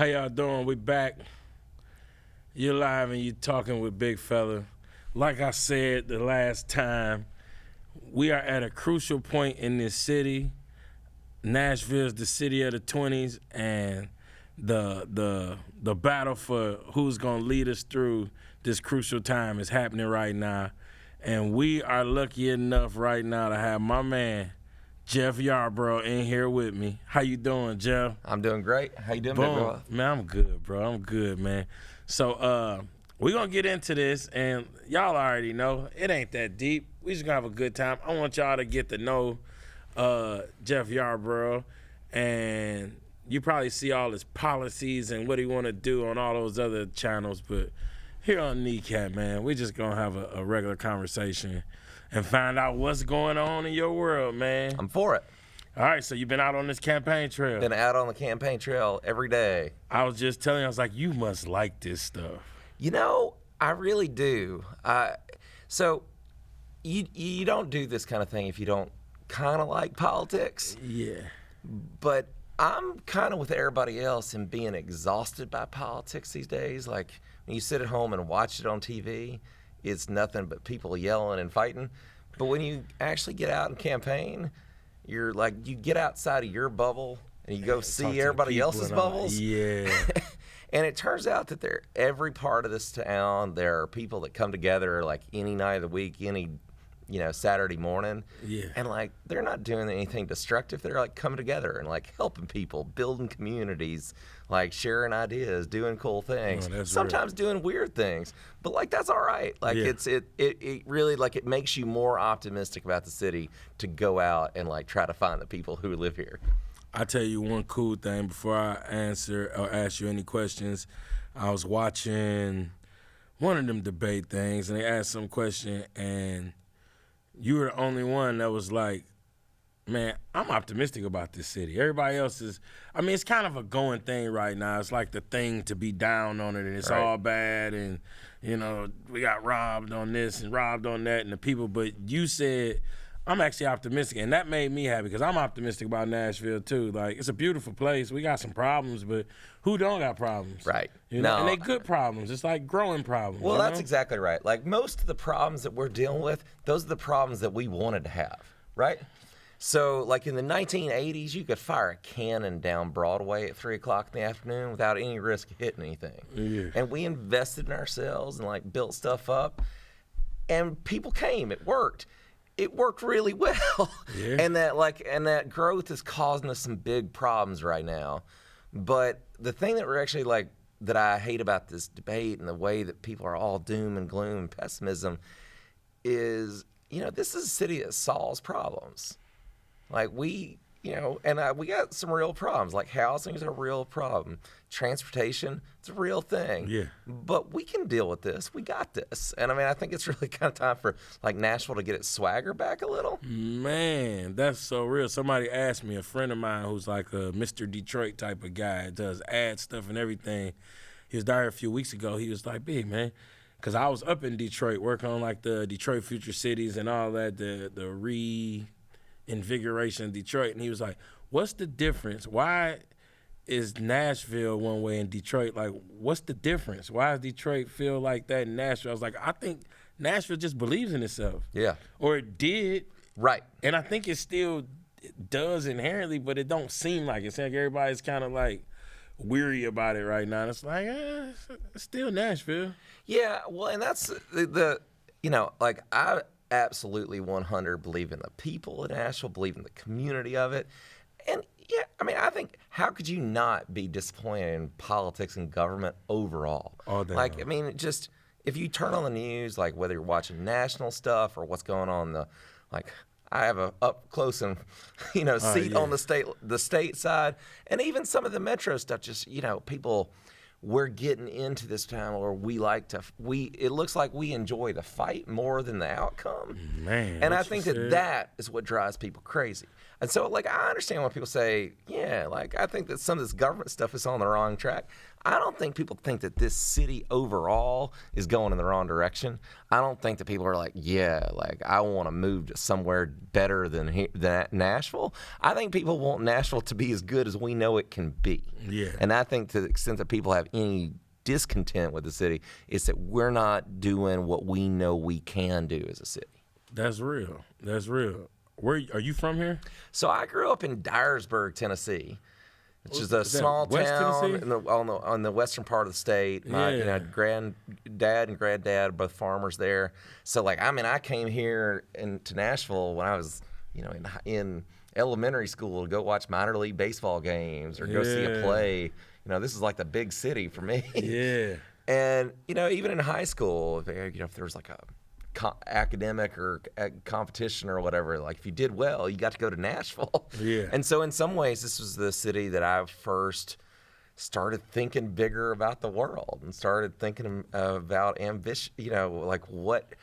How y'all doing? We back. You're live and you're talking with Big Fella. Like I said the last time, we are at a crucial point in this city. Nashville is the city of the 20s, and the battle for who's gonna lead us through this crucial time is happening right now. And we are lucky enough right now to have my man, Jeff Yarbro, in here with me. How you doing, Jeff? I'm doing great. How you doing, big bro? Man, I'm good, bro. I'm good, man. So we're going to get into this, and y'all already know it ain't that deep. We just going to have a good time. I want y'all to get to know Jeff Yarbro, and you probably see all his policies and what he want to do on all those other channels, but here on Kneecap, man, we just going to have a regular conversation and find out what's going on in your world, man. I'm for it. All right, so you've been out on this campaign trail. Been out on the campaign trail every day. I was just telling you, I was like, you must like this stuff. You know, I really do. So you don't do this kind of thing if you don't kind of like politics. Yeah. But I'm kind of with everybody else in being exhausted by politics these days. Like, when you sit at home and watch it on TV, it's nothing but people yelling and fighting. But when you actually get out and campaign, you're like, you get outside of your bubble and you go see everybody else's bubbles. Yeah. And it turns out that every part of this town, there are people that come together like any night of the week, any Saturday morning. Yeah. And like, they're not doing anything destructive. They're like coming together and like helping people, building communities, like sharing ideas, doing cool things. Oh, sometimes doing weird things. But like, that's all right. Like, yeah. it really, like, it makes you more optimistic about the city to go out and like try to find the people who live here. I'll tell you one cool thing before I answer or ask you any questions. I was watching one of them debate things, and they asked some question, and you were the only one that was like, man, I'm optimistic about this city. Everybody else is, I mean, it's kind of a going thing right now. It's like the thing to be down on it, and it's all bad, and, we got robbed on this and robbed on that, and the people, but you said, I'm actually optimistic, and that made me happy because I'm optimistic about Nashville, too. Like, it's a beautiful place. We got some problems, but who don't got problems? Right. And they good problems. It's like growing problems. Well, that's exactly right. Like, most of the problems that we're dealing with, those are the problems that we wanted to have, right? So, like, in the 1980s, you could fire a cannon down Broadway at 3 o'clock in the afternoon without any risk of hitting anything. Yeah. And we invested in ourselves and, like, built stuff up, and people came. It worked. It worked really well. Yeah. And that growth is causing us some big problems right now. But the thing that we're actually like, that I hate about this debate and the way that people are all doom and gloom and pessimism is, this is a city that solves problems. Like, we got some real problems. Like, housing is a real problem. Transportation, it's a real thing. Yeah. But we can deal with this. We got this. And I mean, I think it's really kind of time for like Nashville to get its swagger back a little. Man, that's so real. Somebody asked me, a friend of mine who's like a Mr. Detroit type of guy, does ad stuff and everything. He was there a few weeks ago. He was like, big man, because I was up in Detroit working on like the Detroit Future Cities and all that, the reinvigoration of Detroit. And he was like, what's the difference? Why is Nashville one way and Detroit, like, what's the difference? Why does Detroit feel like that in Nashville? I was like, I think Nashville just believes in itself. Yeah. Or it did. Right. And I think it still does inherently, but it don't seem like it. It's like everybody's kind of like weary about it right now. And it's like, it's still Nashville. Yeah, well, and that's like, I absolutely 100 believe in the people in Nashville, believe in the community of it. And yeah, I mean, I think, how could you not be disappointed in politics and government overall? All day like, long. I mean, just if you turn on the news, like whether you're watching national stuff or what's going on, I have a up close and seat on the state side, and even some of the metro stuff. Just people, we're getting into this time where it looks like we enjoy the fight more than the outcome. Man, and I think that is what drives people crazy. And so, like, I understand when people say, yeah, like, I think that some of this government stuff is on the wrong track. I don't think people think that this city overall is going in the wrong direction. I don't think that people are like, yeah, like, I want to move to somewhere better than Nashville. I think people want Nashville to be as good as we know it can be. Yeah. And I think to the extent that people have any discontent with the city, it's that we're not doing what we know we can do as a city. That's real. That's real. Where are you from here? So I grew up in Dyersburg, Tennessee, which is a small West town Tennessee? on the western part of the state. My granddad and granddad are both farmers there. So like, I mean, I came here to Nashville when I was, in elementary school to go watch minor league baseball games or go see a play. This is like the big city for me. Yeah. And even in high school, if there was like a academic or competition or whatever, like if you did well, you got to go to Nashville. Yeah. And so in some ways, this was the city that I first started thinking bigger about the world and started thinking about ambition, like what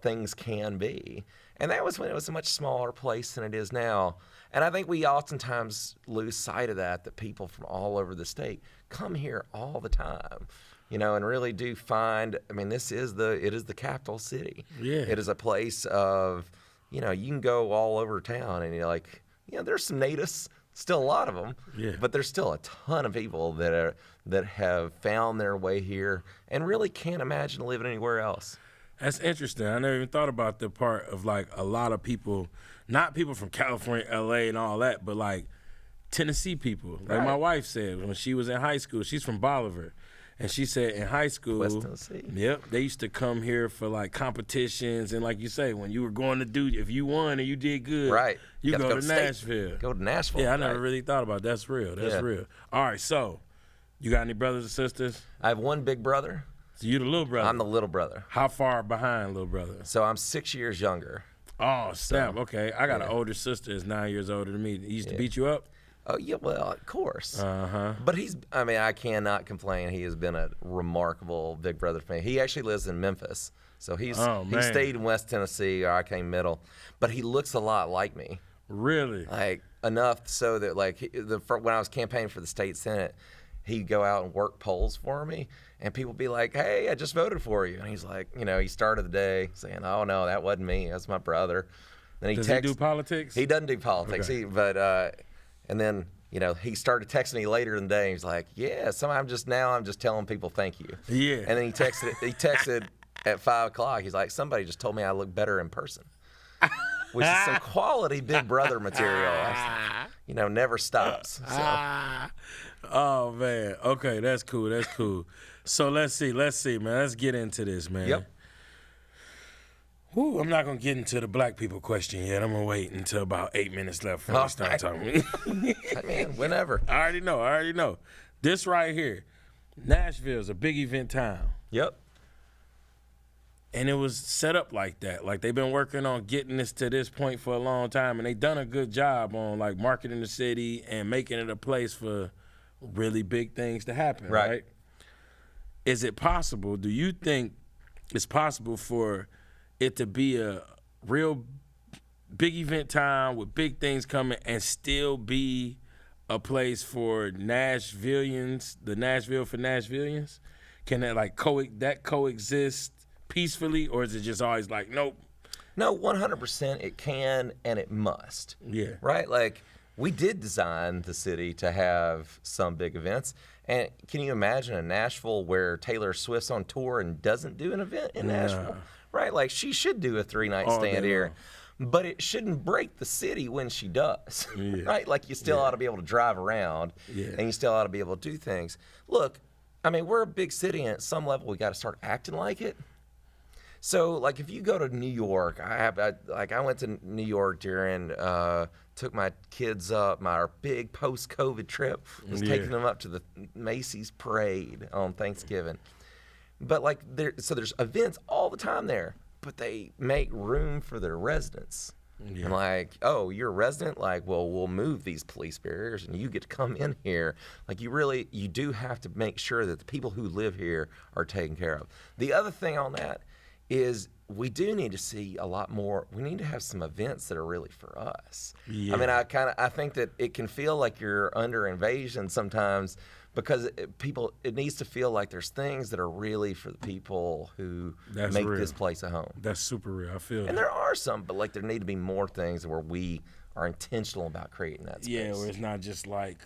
things can be. And that was when it was a much smaller place than it is now. And I think we oftentimes lose sight of that people from all over the state come here all the time. And really do find, it is the capital city. Yeah. It is a place of, you can go all over town and you're like, there's some natives, still a lot of them, but there's still a ton of people that have found their way here and really can't imagine living anywhere else. That's interesting. I never even thought about the part of like a lot of people, not people from California, LA and all that, but like Tennessee people. Like my wife said when she was in high school, she's from Bolivar. And she said in high school, West Tennessee. Yep, they used to come here for like competitions and like you say, when you were going to do, if you won and you did good, right, you go to state. Nashville. Go to Nashville. Yeah, I never really thought about that. That's real. That's real. All right, so you got any brothers or sisters? I have one big brother. So you the little brother? I'm the little brother. How far behind little brother? So I'm 6 years younger. Oh, snap. Okay. I got an older sister that's 9 years older than me. He used to beat you up? Oh, yeah, well, of course. Uh-huh. But I cannot complain. He has been a remarkable big brother for me. He actually lives in Memphis. So he stayed in West Tennessee, or I came middle. But he looks a lot like me. Really? Like, enough so that, like, when I was campaigning for the state Senate, he'd go out and work polls for me. And people would be like, hey, I just voted for you. And he's like, he started the day saying, oh, no, that wasn't me. That's my brother. Then Does he do politics? He doesn't do politics. Okay. And then, he started texting me later in the day. He's like, yeah, I'm just telling people thank you. Yeah. And then he texted at 5 o'clock. He's like, somebody just told me I look better in person. Which is some quality big brother material. Never stops. So. Oh, man. Okay, that's cool. That's cool. So let's see, man. Let's get into this, man. Yep. Whew, I'm not going to get into the black people question yet. I'm going to wait until about 8 minutes left before we start talking. Man, whenever. I already know. This right here, Nashville is a big event town. Yep. And it was set up like that. Like, they've been working on getting this to this point for a long time, and they've done a good job on, like, marketing the city and making it a place for really big things to happen, right? Is it possible, do you think it's possible for it to be a real big event town with big things coming and still be a place for Nashvillians, the Nashville for Nashvillians? Can that coexist peacefully, or is it just always like, nope? No, 100% it can and it must. Yeah. Right? Like, we did design the city to have some big events. And can you imagine a Nashville where Taylor Swift's on tour and doesn't do an event in Nashville? Right? Like, she should do a 3-night stand here. But it shouldn't break the city when she does. Yeah. Right? Like, you still ought to be able to drive around. Yeah. And you still ought to be able to do things. Look, we're a big city, and at some level we got to start acting like it. So, like, if you go to New York, I went to New York during, took my kids up, my big post-COVID trip, was taking them up to the Macy's parade on Thanksgiving. But, like, there's events all the time there, but they make room for their residents. Yeah. And like, oh, you're a resident? Like, well, we'll move these police barriers and you get to come in here. Like, you do have to make sure that the people who live here are taken care of. The other thing on that is we do need to see a lot more. We need to have some events that are really for us. Yeah. I mean, I think that it can feel like you're under invasion sometimes because it needs to feel like there's things that are really for the people who make this place a home. That's super real. I feel And there are some, but like there need to be more things where we are intentional about creating that space. Yeah, where it's not just like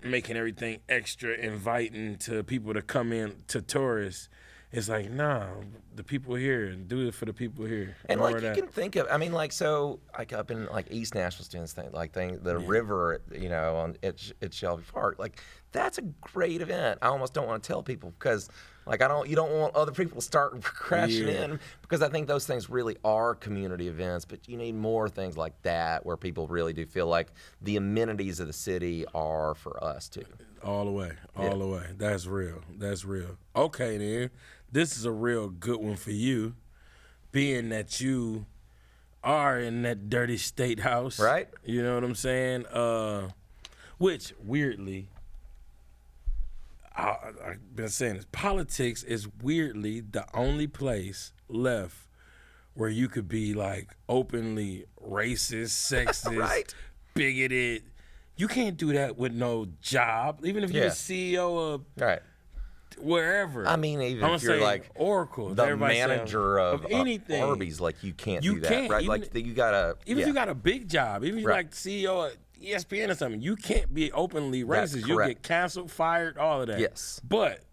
making everything extra inviting to people to come in, to tourists. It's like, nah, the people here, do it for the people here. And like you can think of, I mean, like so, like up in like East Nashville, doing this thing, like the river, you know, at Shelby Park, like that's a great event. I almost don't want to tell people because, like, you don't want other people to start crashing in because I think those things really are community events. But you need more things like that where people really do feel like the amenities of the city are for us too. All the way, all the way. That's real. That's real. Okay, then. This is a real good one for you, being that you are in that dirty state house. Right. You know what I'm saying? Which, weirdly, I've been saying this, politics is weirdly the only place left where you could be, like, openly racist, sexist, right. bigoted. You can't do that with no job, even if you're the CEO of wherever. I mean, even if you're like Oracle, the manager of anything, Arby's, like you can't do that, right? Like you gotta. Even if you got a big job, even if you're like CEO of ESPN or something, you can't be openly racist. You'll get canceled, fired, all of that. Yes. But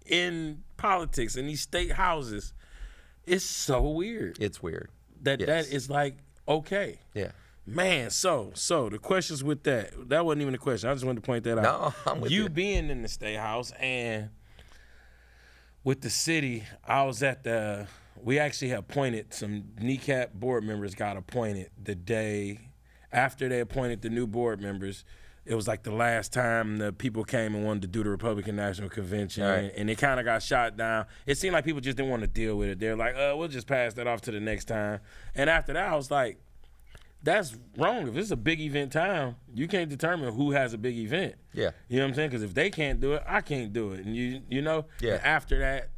in politics, in these state houses, it's so weird. It's weird. That is like okay. Yeah. Man, so the questions with that wasn't even a question. I just wanted to point that out. No, I'm with you. You being in the state house and with the city, I was at we actually had appointed some kneecap board members got appointed the day after they appointed the new board members. It was like the last time the people came and wanted to do the Republican National Convention, and it kind of got shot down. It seemed like people just didn't want to deal with it. They're like, we'll just pass that off to the next time. And after that, I was like, that's wrong. If it's a big event time, you can't determine who has a big event. Yeah. You know what I'm saying? Because if they can't do it, I can't do it. And you know? Yeah. And after that,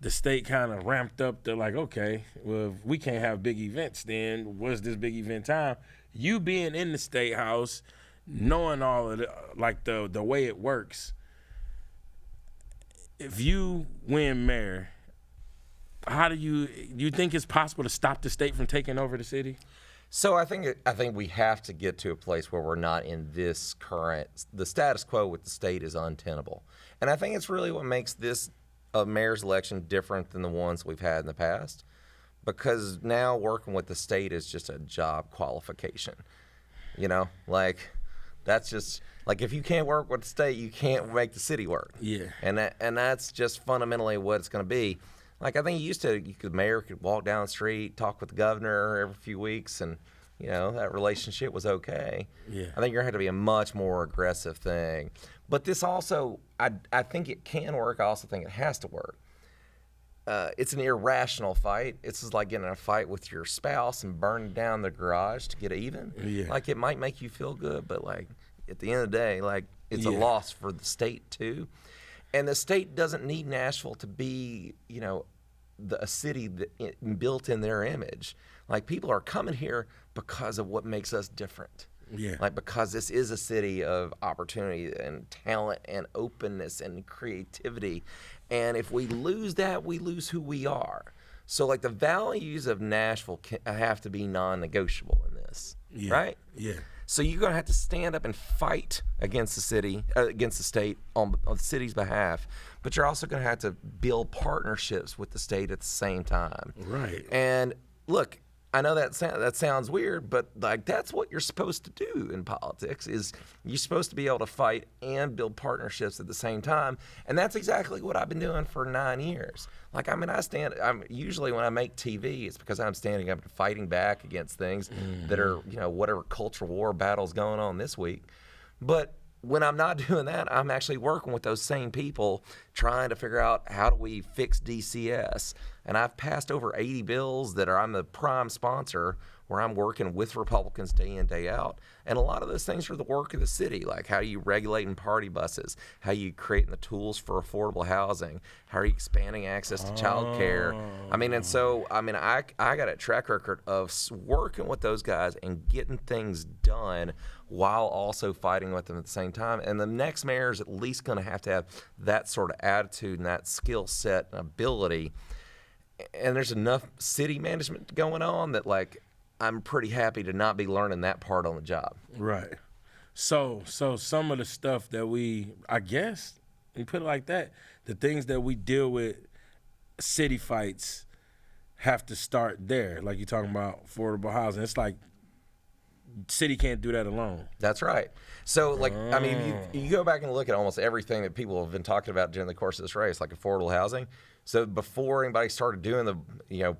the state kind of ramped up. They're like, okay, well, if we can't have big events, then what's this big event time? You being in the state house, knowing all of the way it works, if you win mayor, how do you think it's possible to stop the state from taking over the city? So I think we have to get to a place where we're not in this the status quo with the state is untenable. And I think it's really what makes this mayor's election different than the ones we've had in the past, because now working with the state is just a job qualification. You know, like that's just like if you can't work with the state, you can't make the city work. Yeah. And that's just fundamentally what it's going to be. Like I think the mayor could walk down the street, talk with the governor every few weeks, and you know that relationship was okay. Yeah. I think you're going to have to be a much more aggressive thing. But this also, I think it can work. I also think it has to work. It's an irrational fight. It's just like getting in a fight with your spouse and burning down the garage to get even. Yeah. Like it might make you feel good, but like at the end of the day, like it's a loss for the state too. And the state doesn't need Nashville to be, you know, a city that built in their image. Like people are coming here because of what makes us different. Yeah. Like because this is a city of opportunity and talent and openness and creativity. And if we lose that, we lose who we are. So like the values of Nashville have to be non-negotiable in this, right? Yeah. So you're going to have to stand up and fight against the city, against the state on the city's behalf, but you're also going to have to build partnerships with the state at the same time. Right. And look, I know that sounds weird, but like that's what you're supposed to do in politics. Is you're supposed to be able to fight and build partnerships at the same time, and that's exactly what I've been doing for 9 years. Like I mean, I'm usually when I make TV, it's because I'm standing up and fighting back against things that are whatever cultural war battles going on this week. But when I'm not doing that, I'm actually working with those same people trying to figure out how do we fix DCS. And I've passed over 80 bills that I'm the prime sponsor, where I'm working with Republicans day in, day out. And a lot of those things are the work of the city, like how you regulating party buses, how you creating the tools for affordable housing, how are you expanding access to child care. I mean, and so, I mean, I got a track record of working with those guys and getting things done while also fighting with them at the same time. And the next mayor is at least going to have that sort of attitude and that skill set and ability. And there's enough city management going on that, like, I'm pretty happy to not be learning that part on the job. Right. So some of the stuff that I guess, you put it like that, the things that we deal with, city fights, have to start there. Like you're talking about affordable housing. It's like city can't do that alone. That's right. So, like, I mean, you go back and look at almost everything that people have been talking about during the course of this race, like affordable housing. So before anybody started doing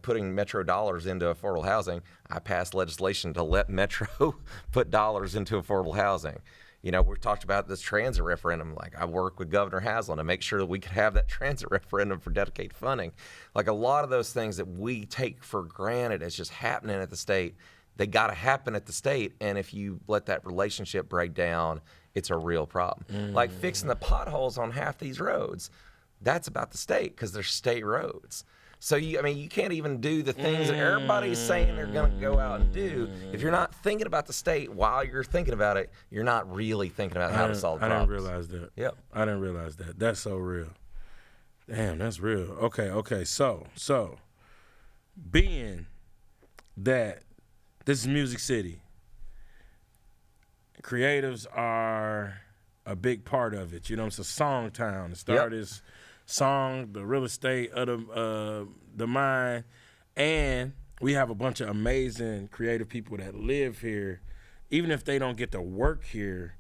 putting Metro dollars into affordable housing, I passed legislation to let Metro put dollars into affordable housing. You know, we've talked about this transit referendum. Like, I worked with Governor Haslam to make sure that we could have that transit referendum for dedicated funding. Like, a lot of those things that we take for granted as just happening at the state, they got to happen at the state. And if you let that relationship break down, it's a real problem. Like fixing the potholes on half these roads. That's about the state because they're state roads. So, you can't even do the things that everybody's saying they're going to go out and do. If you're not thinking about the state while you're thinking about it, you're not really thinking about how to solve problems. I didn't realize that. Yep. I didn't realize that. That's so real. Damn, that's real. Okay. So, being that this is Music City, creatives are a big part of it. You know, it's a song town. The start is song, the real estate of the mind, and we have a bunch of amazing creative people that live here. Even if they don't get to work here,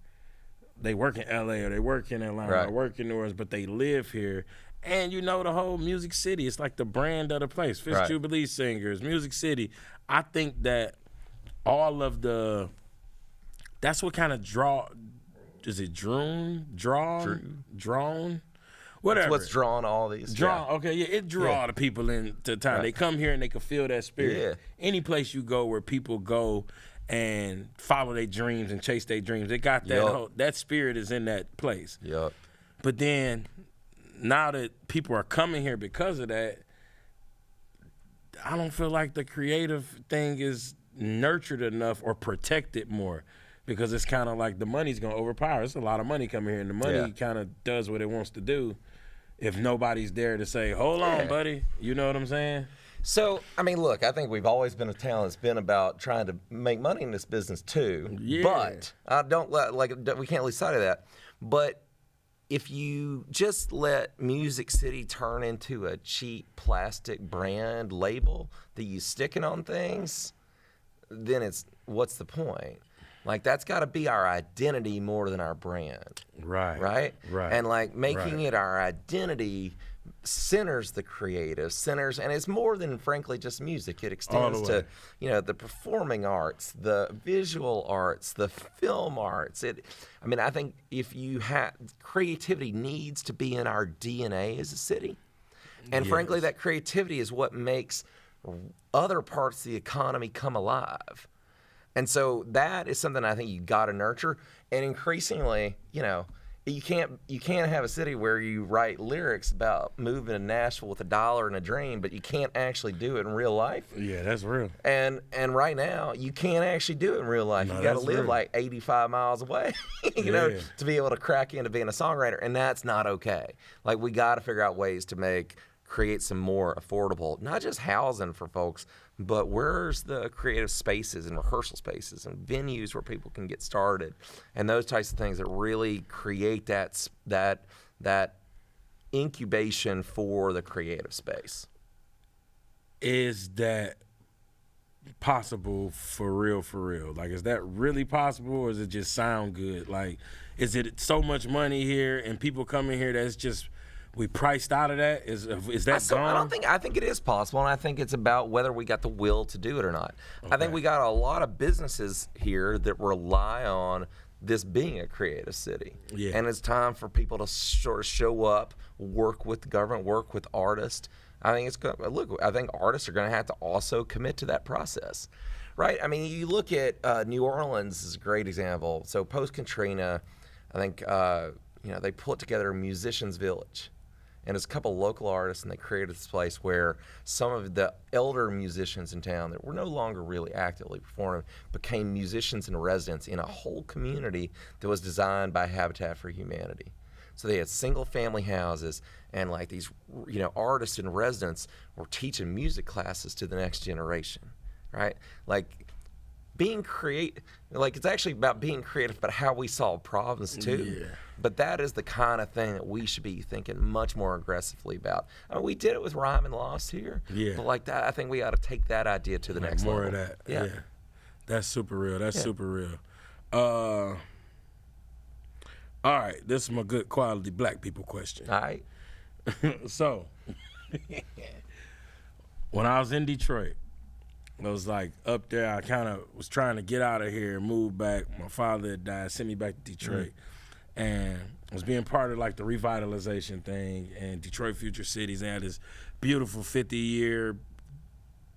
they work in LA or they work in Atlanta or work in New Orleans, but they live here. And you know, the whole Music City, it's like the brand of the place. Fifth Jubilee Singers, Music City. I think that all of that's what kind of drawn? Whatever. That's what's drawn all these. It drew all the people into town. Right. They come here and they can feel that spirit. Yeah. Any place you go where people go and follow their dreams and chase their dreams, they got that that spirit is in that place. Yep. But then now that people are coming here because of that, I don't feel like the creative thing is nurtured enough or protected more. Because it's kind of like the money's going to overpower. It's a lot of money coming here, and the money kind of does what it wants to do if nobody's there to say, hold on, buddy. You know what I'm saying? So, I mean, look, I think we've always been a town that's been about trying to make money in this business, too. Yeah. But we can't lose sight of that. But if you just let Music City turn into a cheap plastic brand label that you sticking on things, then what's the point? Like, that's got to be our identity more than our brand. Right. And, like, making it our identity centers the creative, and it's more than, frankly, just music. It extends to, the performing arts, the visual arts, the film arts. I think if creativity needs to be in our DNA as a city. And, frankly, that creativity is what makes other parts of the economy come alive. And so that is something I think you got to nurture. And increasingly, you can't have a city where you write lyrics about moving to Nashville with $1 and a dream, but you can't actually do it in real life. Yeah, that's real. And right now, you can't actually do it in real life. You got to live like 85 miles away, to be able to crack into being a songwriter, and that's not okay. Like, we got to figure out ways to create some more affordable, not just housing for folks, but where's the creative spaces and rehearsal spaces and venues where people can get started, and those types of things that really create that incubation for the creative space. Is that possible for real? Like, is that really possible, or does it just sound good? Like, is it so much money here and people coming here that's just we priced out of that? Is that gone? I think it is possible, and I think it's about whether we got the will to do it or not. Okay. I think we got a lot of businesses here that rely on this being a creative city. Yeah. And it's time for people to sort of show up, work with the government, work with artists. I think it's good. Look, I think artists are going to have to also commit to that process, right? I mean, you look at New Orleans is a great example. So post Katrina, I think they put together a musicians village, and it's a couple local artists, and they created this place where some of the elder musicians in town that were no longer really actively performing became musicians in residence in a whole community that was designed by Habitat for Humanity. So they had single family houses, and like these, artists in residence were teaching music classes to the next generation, right? Like being creative, like it's actually about being creative, but how we solve problems too. Yeah. But that is the kind of thing that we should be thinking much more aggressively about. I mean, we did it with Rhyme and Lost here. Yeah. But like that, I think we ought to take that idea to the next more level. of that. Yeah. That's super real. That's super real. All right, this is my good quality black people question. All right. So, when I was in Detroit, I was like up there. I kind of was trying to get out of here and move back. My father had died, sent me back to Detroit, and I was being part of like the revitalization thing. And Detroit Future Cities, they had this beautiful 50-year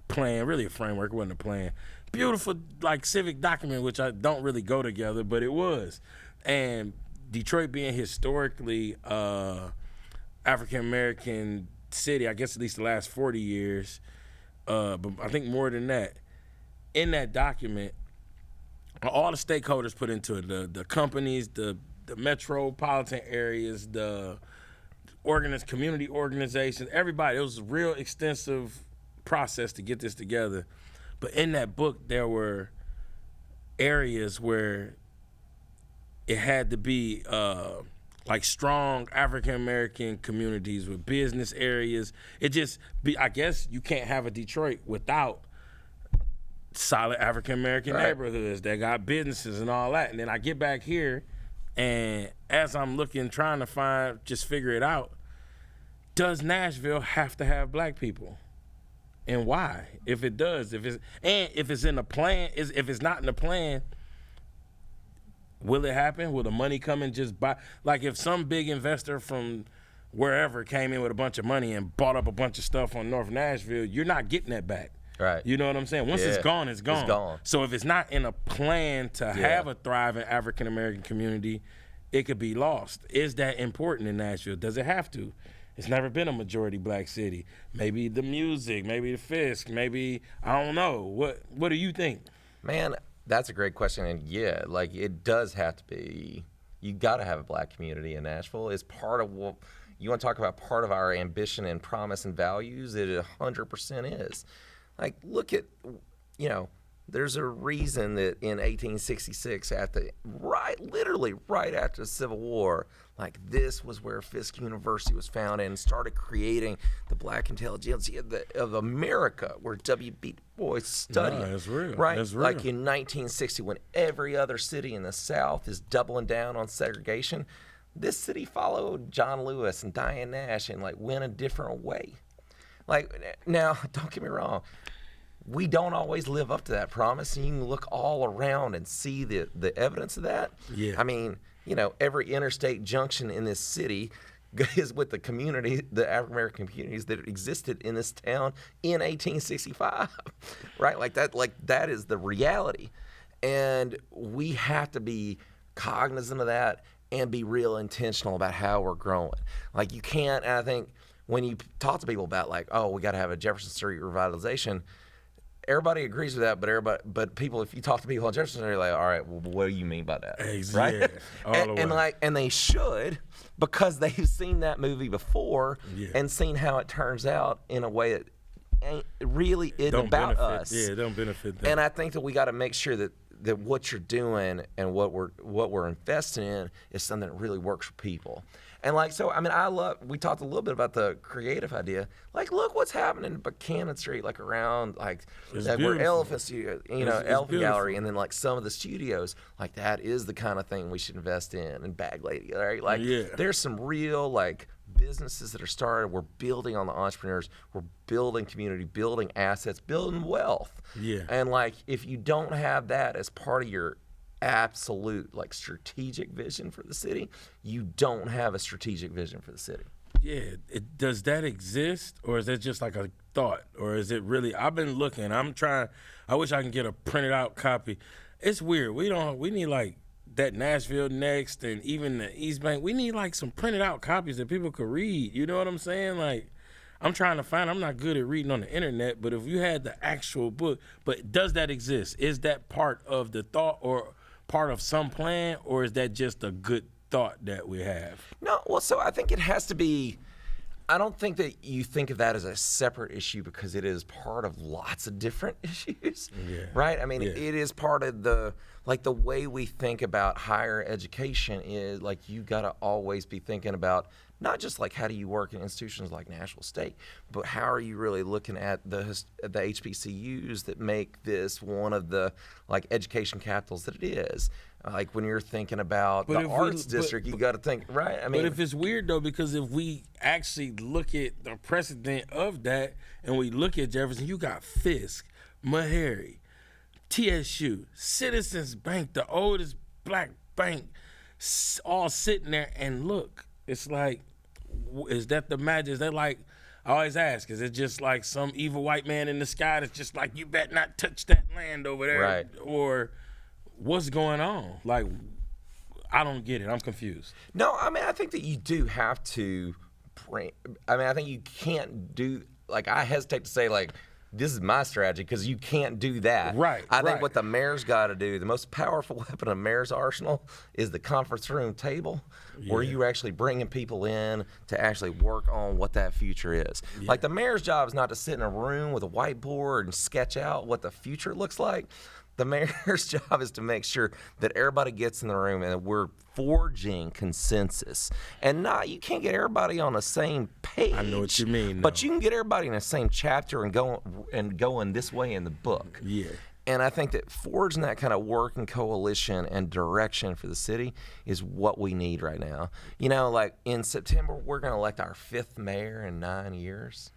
plan, really a framework, it wasn't a plan. Beautiful like civic document, which I don't really go together, but it was. And Detroit being historically African American city, I guess at least the last 40 years. But I think more than that, in that document, all the stakeholders put into it, the companies, the metropolitan areas, the community organizations, everybody. It was a real extensive process to get this together. But in that book, there were areas where it had to be like strong African American communities with business areas. I guess you can't have a Detroit without solid African American neighborhoods that got businesses and all that. And then I get back here, and as I'm looking, trying to figure it out, does Nashville have to have black people? And why? If it does, if it's in the plan, if it's not in the plan, will it happen? Will the money come and just buy? Like if some big investor from wherever came in with a bunch of money and bought up a bunch of stuff on North Nashville, you're not getting that back. Right. You know what I'm saying? Once it's gone, it's gone. It's gone. So if it's not in a plan to have a thriving African American community, it could be lost. Is that important in Nashville? Does it have to? It's never been a majority black city. Maybe the music, maybe the Fisk, maybe, I don't know. What do you think? Man, that's a great question. And yeah, like it does have to be, you got to have a black community in Nashville. It's part of what, you want to talk about part of our ambition and promise and values, it 100% is. Like, look at, there's a reason that in 1866, literally right after the Civil War, like this was where Fisk University was founded and started creating the black intelligentsia of America, where W.B. Du Bois studied. No, that's real. Right? That's real. Like in 1960, when every other city in the South is doubling down on segregation, this city followed John Lewis and Diane Nash and like went a different way. Like, now, don't get me wrong. We don't always live up to that promise, and you can look all around and see the evidence of that. Yeah. I mean, every interstate junction in this city is with the community, the African American communities that existed in this town in 1865, right? Like that is the reality, and we have to be cognizant of that and be real intentional about how we're growing. Like you can't. And I think when you talk to people about like, oh, we got to have a Jefferson Street revitalization. Everybody agrees with that, but people, if you talk to people on Jefferson, they're like, all right, well, what do you mean by that? Right? Yeah, all the way. And they should, because they've seen that movie before and seen how it turns out in a way that really isn't about us. Yeah, it don't benefit them. And I think that we got to make sure that what you're doing and what we're investing in is something that really works for people. And like, so, I mean, we talked a little bit about the creative idea. Like, look what's happening in Buchanan Street, like around, like where Elephant Studio, Elephant Gallery, and then like some of the studios, like that is the kind of thing we should invest in. And Bag Lady, right? Like, there's some real, like, businesses that are started. We're building on the entrepreneurs. We're building community, building assets, building wealth. Yeah. And like, if you don't have that as part of your absolute like strategic vision for the city, you don't have a strategic vision for the city. Yeah, does that exist, or is it just like a thought, or is it really? I've been looking. I wish I can get a printed out copy. It's weird. We need like that Nashville Next and even the East Bank. We need like some printed out copies that people could read. You know what I'm saying? Like, I'm trying to find. I'm not good at reading on the internet, but if you had the actual book, but does that exist? Is that part of the thought or part of some plan, or is that just a good thought that we have? No, well, so I think it has to be. I don't think that you think of that as a separate issue because it is part of lots of different issues, right? I mean, it is part of the way we think about higher education is like you got to always be thinking about not just like how do you work in institutions like Nashville State, but how are you really looking at the HBCUs that make this one of the like education capitals that it is. Like when you're thinking about the arts district, you got to think, right? I mean, but if it's weird though, because if we actually look at the precedent of that, and we look at Jefferson, you got Fisk, Meharry, TSU, Citizens Bank, the oldest black bank, all sitting there, and look, it's like, is that the magic? Is that like? I always ask, is it just like some evil white man in the sky that's just like, you better not touch that land over there, right? Or what's going on? Like, I don't get it. I'm confused. No, I mean, I think that you do have to I think you can't do, like, I hesitate to say, like, this is my strategy because you can't do that. Right. I think what the mayor's got to do, the most powerful weapon of mayor's arsenal is the conference room table where you're actually bringing people in to actually work on what that future is. Like the mayor's job is not to sit in a room with a whiteboard and sketch out what the future looks like. The mayor's job is to make sure that everybody gets in the room and that we're forging consensus. And you can't get everybody on the same page. I know what you mean. But you can get everybody in the same chapter and going this way in the book. Yeah. And I think that forging that kind of working coalition and direction for the city is what we need right now. You know, like in September, we're going to elect our 5th mayor in 9 years.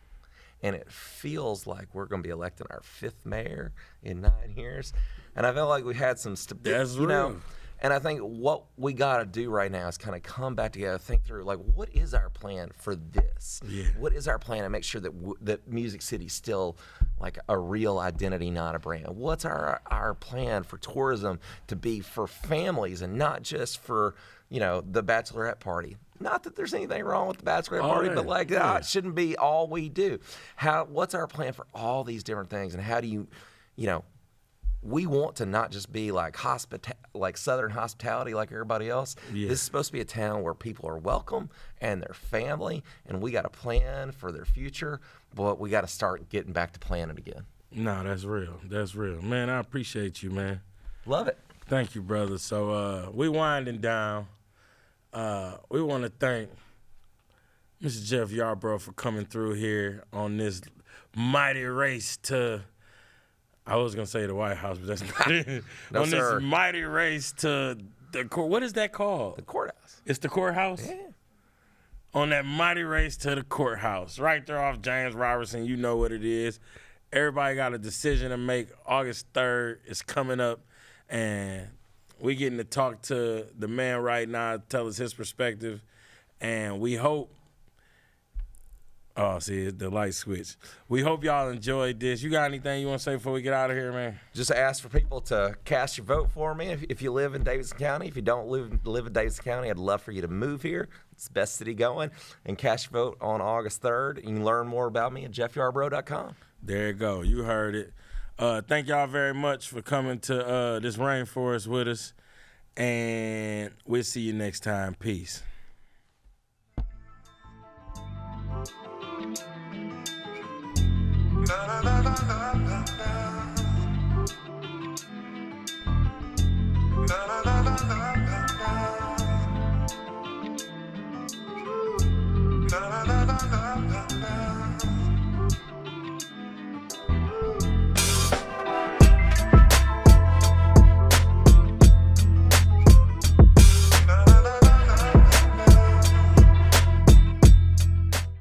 And it feels like we're going to be electing our 5th mayor in 9 years. And I feel like we had some stability. That's real. And I think what we got to do right now is kind of come back together, think through, like, what is our plan for this? Yeah. What is our plan to make sure that that Music City's still like a real identity, not a brand? What's our plan for tourism to be for families and not just for, the bachelorette party? Not that there's anything wrong with the bachelorette party, but like it shouldn't be all we do. What's our plan for all these different things, and how do you we want to not just be like Southern hospitality like everybody else. Yeah. This is supposed to be a town where people are welcome and their family, and we got a plan for their future, but we got to start getting back to planning again. No, that's real. That's real. Man, I appreciate you, man. Love it. Thank you, brother. So we winding down. We want to thank Mr. Jeff Yarbro for coming through here on this mighty race to, I was going to say the White House, but that's not it. No, on sir. This mighty race to the court. What is that called? The courthouse. It's the courthouse? Yeah. On that mighty race to the courthouse. Right there off James Robertson. You know what it is. Everybody got a decision to make. August 3rd is coming up, and we getting to talk to the man right now, tell us his perspective, and we hope. Oh, see, it's the light switch. We hope y'all enjoyed this. You got anything you want to say before we get out of here, man? Just ask for people to cast your vote for me if you live in Davidson County. If you don't live in Davidson County, I'd love for you to move here. It's the best city going. And cast your vote on August 3rd. You can learn more about me at jeffyarbro.com. There you go. You heard it. Thank y'all very much for coming to this rainforest with us. And we'll see you next time. Peace. La, la, la, la, la, la.